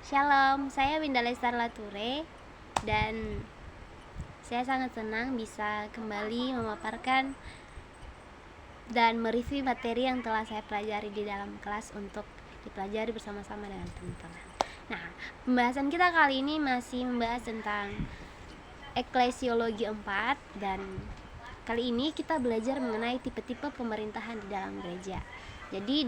Shalom, saya Winda Lestar Lature dan saya sangat senang bisa kembali memaparkan dan mereview materi yang telah saya pelajari di dalam kelas untuk dipelajari bersama-sama dengan teman-teman. Nah, pembahasan kita kali ini masih membahas tentang Eklesiologi 4 dan kali ini kita belajar mengenai tipe-tipe pemerintahan di dalam gereja. Jadi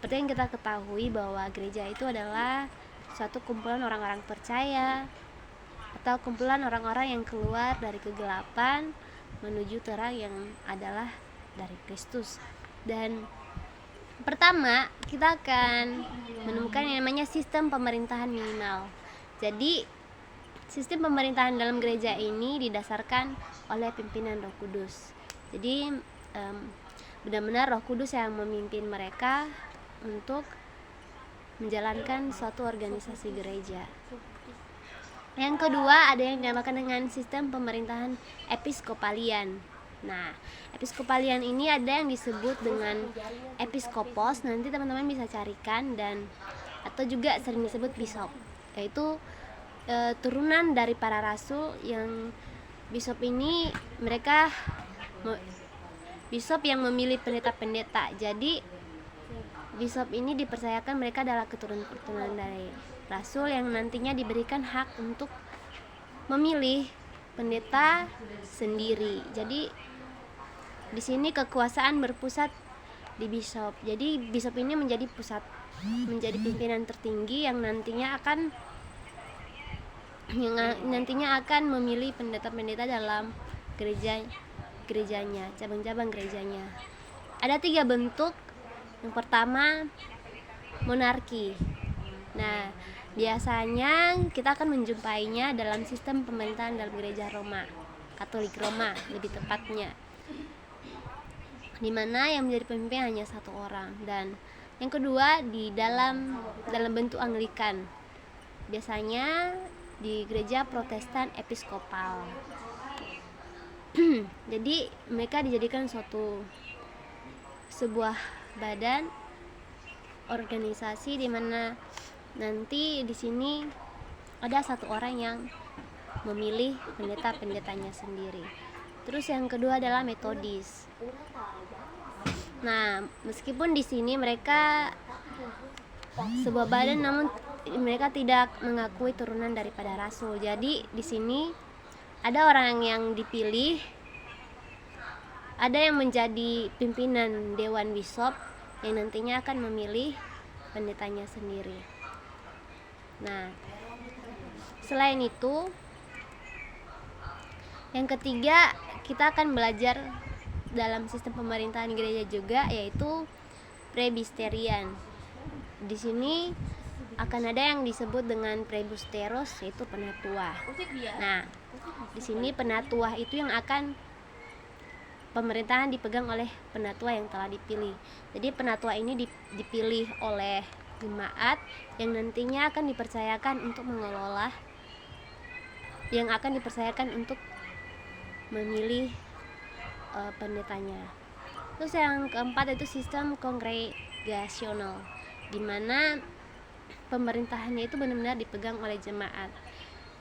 seperti yang kita ketahui bahwa gereja itu adalah suatu kumpulan orang-orang percaya atau kumpulan orang-orang yang keluar dari kegelapan menuju terang yang adalah dari Kristus. Dan pertama kita akan menemukan yang namanya sistem pemerintahan minimal. Jadi sistem pemerintahan dalam gereja ini didasarkan oleh pimpinan Roh Kudus. Jadi benar-benar Roh Kudus yang memimpin mereka untuk menjalankan suatu organisasi gereja. Yang kedua ada yang dinamakan dengan sistem pemerintahan episkopalian. Nah, episkopalian ini ada yang disebut dengan episkopos, nanti teman-teman bisa carikan, dan atau juga sering disebut bishop, yaitu turunan dari para rasul. Yang bishop ini bishop yang memilih pendeta-pendeta. Jadi bishop ini dipercayakan mereka adalah keturunan dari rasul yang nantinya diberikan hak untuk memilih pendeta sendiri. Jadi di sini kekuasaan berpusat di bishop. Jadi bishop ini menjadi pimpinan tertinggi yang nantinya akan memilih pendeta-pendeta dalam gerejanya, cabang-cabang gerejanya. Ada 3 bentuk. Yang pertama, monarki. Nah, biasanya kita akan menjumpainya dalam sistem pemerintahan dalam gereja Roma, Katolik Roma lebih tepatnya, di mana yang menjadi pemimpin hanya 1 orang. Dan yang kedua di dalam bentuk Anglikan, biasanya di gereja Protestan episkopal. Jadi mereka dijadikan sebuah badan organisasi di mana nanti di sini ada 1 orang yang memilih pendeta-pendetanya sendiri. Terus yang kedua adalah Metodis. Nah, meskipun di sini mereka sebuah badan, namun mereka tidak mengakui turunan daripada rasul. Jadi di sini ada orang yang dipilih, ada yang menjadi pimpinan dewan bishop yang nantinya akan memilih pendetanya sendiri. Nah, selain itu, yang ketiga kita akan belajar dalam sistem pemerintahan gereja juga, yaitu presbyterian. Di sini akan ada yang disebut dengan presbyteros, yaitu penatua. Nah, di sini penatua itu yang akan pemerintahan dipegang oleh penatua yang telah dipilih. Jadi penatua ini dipilih oleh jemaat yang nantinya akan dipercayakan untuk mengelola, yang akan dipercayakan untuk memilih pendetanya. Terus yang keempat itu sistem kongregasional, di mana pemerintahannya itu benar-benar dipegang oleh jemaat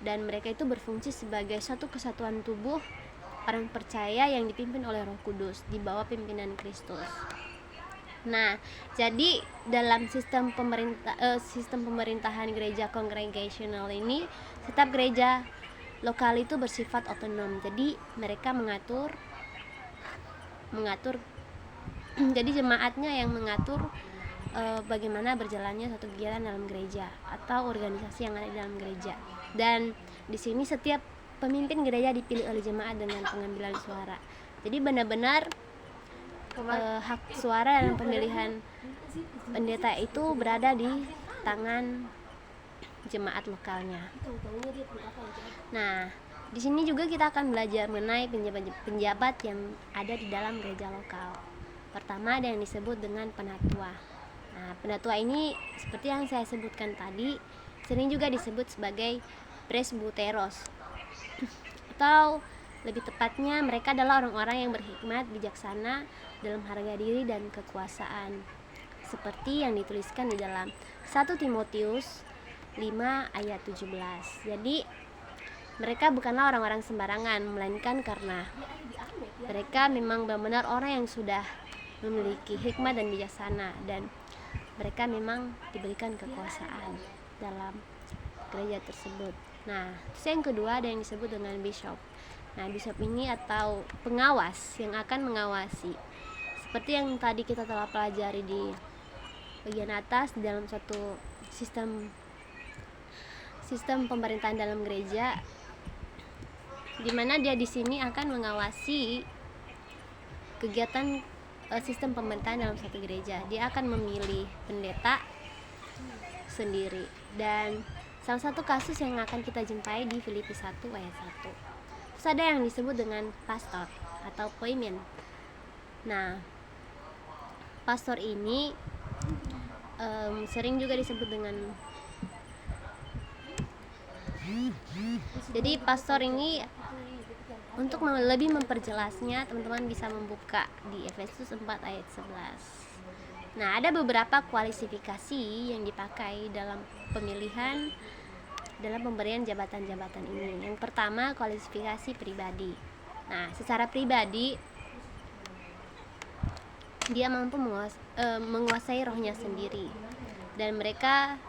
dan mereka itu berfungsi sebagai suatu kesatuan tubuh orang percaya yang dipimpin oleh Roh Kudus di bawah pimpinan Kristus. Nah, jadi dalam sistem pemerintahan gereja kongregasional ini, setiap gereja lokal itu bersifat otonom. Jadi mereka mengatur jadi jemaatnya yang mengatur bagaimana berjalannya satu kegiatan dalam gereja atau organisasi yang ada di dalam gereja. Dan di sini setiap pemimpin gereja dipilih oleh jemaat dengan pengambilan suara. Jadi benar-benar hak suara dalam pemilihan pendeta itu berada di tangan jemaat lokalnya. Nah, di sini juga kita akan belajar mengenai penjabat yang ada di dalam gereja lokal. Pertama ada yang disebut dengan penatua. Nah, penatua ini seperti yang saya sebutkan tadi, sering juga disebut sebagai presbyteros. Atau lebih tepatnya mereka adalah orang-orang yang berhikmat, bijaksana dalam harga diri dan kekuasaan, seperti yang dituliskan di dalam 1 Timotius 5 ayat 17. Jadi mereka bukanlah orang-orang sembarangan, melainkan karena mereka memang benar-benar orang yang sudah memiliki hikmah dan bijaksana, dan mereka memang diberikan kekuasaan dalam gereja tersebut. Nah, terus yang kedua ada yang disebut dengan bishop. Nah, bishop ini atau pengawas yang akan mengawasi. Seperti yang tadi kita telah pelajari di bagian atas, dalam satu sistem pemerintahan dalam gereja, di mana dia di sini akan mengawasi kegiatan sistem pemerintahan dalam satu gereja. Dia akan memilih pendeta sendiri. Dan salah satu kasus yang akan kita jumpai di Filipi 1 ayat 1. Terus ada yang disebut dengan pastor atau poimen. Nah, pastor ini sering juga disebut dengan, jadi pastor ini, untuk lebih memperjelasnya, teman-teman bisa membuka di Efesus 4 ayat 11. Nah, ada beberapa kualifikasi yang dipakai dalam pemilihan, dalam pemberian jabatan-jabatan ini. Yang pertama, kualifikasi pribadi. Nah, secara pribadi dia mampu menguasai rohnya sendiri, dan mereka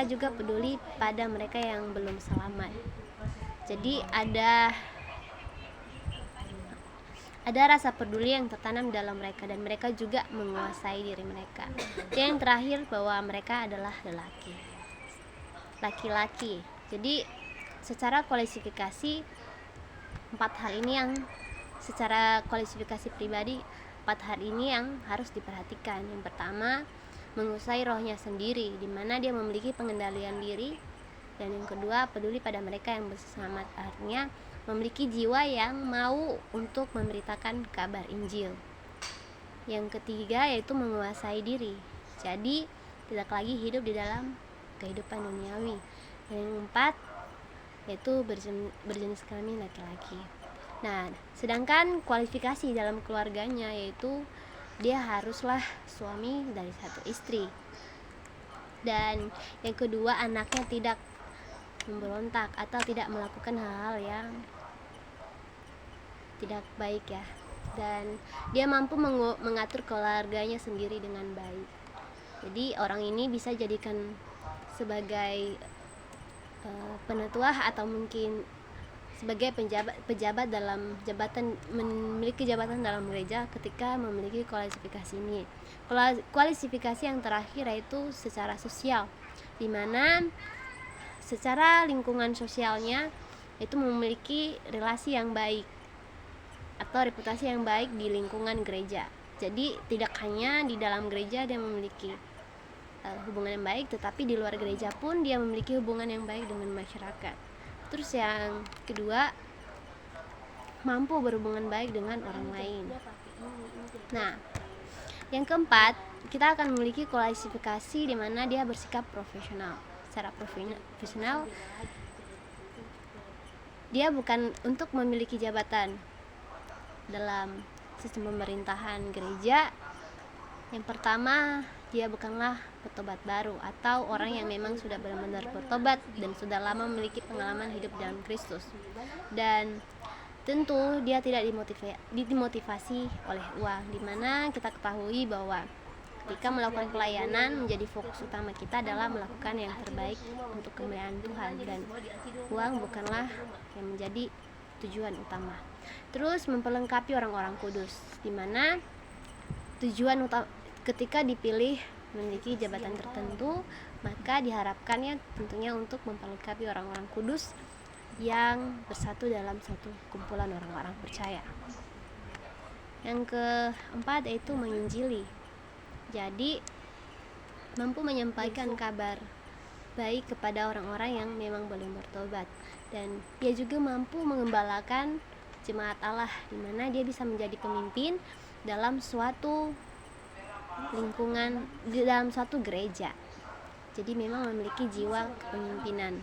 juga peduli pada mereka yang belum selamat. Jadi ada rasa peduli yang tertanam dalam mereka, dan mereka juga menguasai diri mereka. Yang terakhir, bahwa mereka adalah laki-laki. Jadi secara kualifikasi, 4 hal ini yang secara kualifikasi pribadi, 4 hal ini yang harus diperhatikan. Yang pertama, menguasai rohnya sendiri, di mana dia memiliki pengendalian diri. Dan yang kedua, peduli pada mereka yang berselamat, artinya memiliki jiwa yang mau untuk memberitakan kabar Injil. Yang ketiga yaitu menguasai diri, jadi tidak lagi hidup di dalam kehidupan duniawi. Dan yang keempat yaitu berjenis kelamin laki-laki. Nah, sedangkan kualifikasi dalam keluarganya yaitu dia haruslah suami dari satu istri. Dan yang kedua, anaknya tidak memberontak atau tidak melakukan hal-hal yang tidak baik ya, dan dia mampu mengatur keluarganya sendiri dengan baik. Jadi orang ini bisa jadikan sebagai penetua atau mungkin sebagai pejabat dalam jabatan, memiliki jabatan dalam gereja ketika memiliki kualifikasi ini. Kualifikasi yang terakhir yaitu secara sosial, di mana secara lingkungan sosialnya itu memiliki relasi yang baik atau reputasi yang baik di lingkungan gereja. Jadi tidak hanya di dalam gereja dia memiliki hubungan yang baik, tetapi di luar gereja pun dia memiliki hubungan yang baik dengan masyarakat. Terus yang kedua, mampu berhubungan baik dengan orang lain. Nah, yang keempat, kita akan memiliki kualifikasi di mana dia bersikap profesional. Secara profesional, dia bukan untuk memiliki jabatan dalam sistem pemerintahan gereja. Yang pertama, dia bukanlah petobat baru atau orang yang memang sudah benar-benar bertobat dan sudah lama memiliki pengalaman hidup dalam Kristus. Dan tentu dia tidak dimotivasi oleh uang, di mana kita ketahui bahwa ketika melakukan pelayanan, menjadi fokus utama kita adalah melakukan yang terbaik untuk kemuliaan Tuhan, dan uang bukanlah yang menjadi tujuan utama. Terus memperlengkapi orang-orang kudus, di mana tujuan utama ketika dipilih memiliki jabatan tertentu, maka diharapkannya tentunya untuk memperlengkapi orang-orang kudus yang bersatu dalam satu kumpulan orang-orang percaya. Yang keempat yaitu menginjili. Jadi mampu menyampaikan kabar baik kepada orang-orang yang memang belum bertobat, dan dia juga mampu mengembalakan jemaat Allah, di mana dia bisa menjadi pemimpin dalam suatu lingkungan, di dalam suatu gereja. Jadi memang memiliki jiwa kepemimpinan.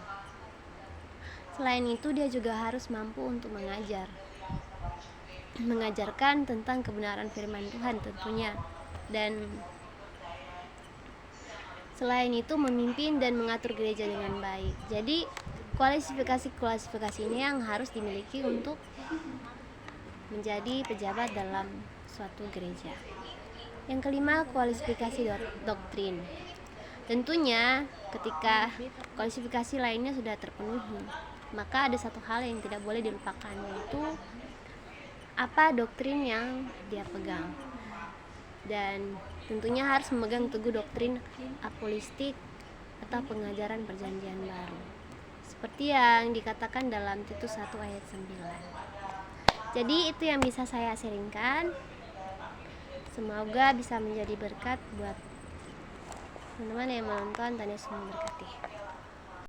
Selain itu, dia juga harus mampu untuk mengajarkan tentang kebenaran firman Tuhan tentunya. Dan Selain itu memimpin dan mengatur gereja dengan baik. Jadi kualifikasi ini yang harus dimiliki untuk menjadi pejabat dalam suatu gereja. Yang kelima, kualifikasi doktrin. Tentunya ketika kualifikasi lainnya sudah terpenuhi, maka ada satu hal yang tidak boleh dilupakan, yaitu apa doktrin yang dia pegang. Dan tentunya harus memegang teguh doktrin apolistik atau pengajaran perjanjian baru, seperti yang dikatakan dalam Titus 1 ayat 9. Jadi itu yang bisa saya sharingkan. Semoga bisa menjadi berkat buat teman-teman yang menonton. Tuhan Yesus memberkati.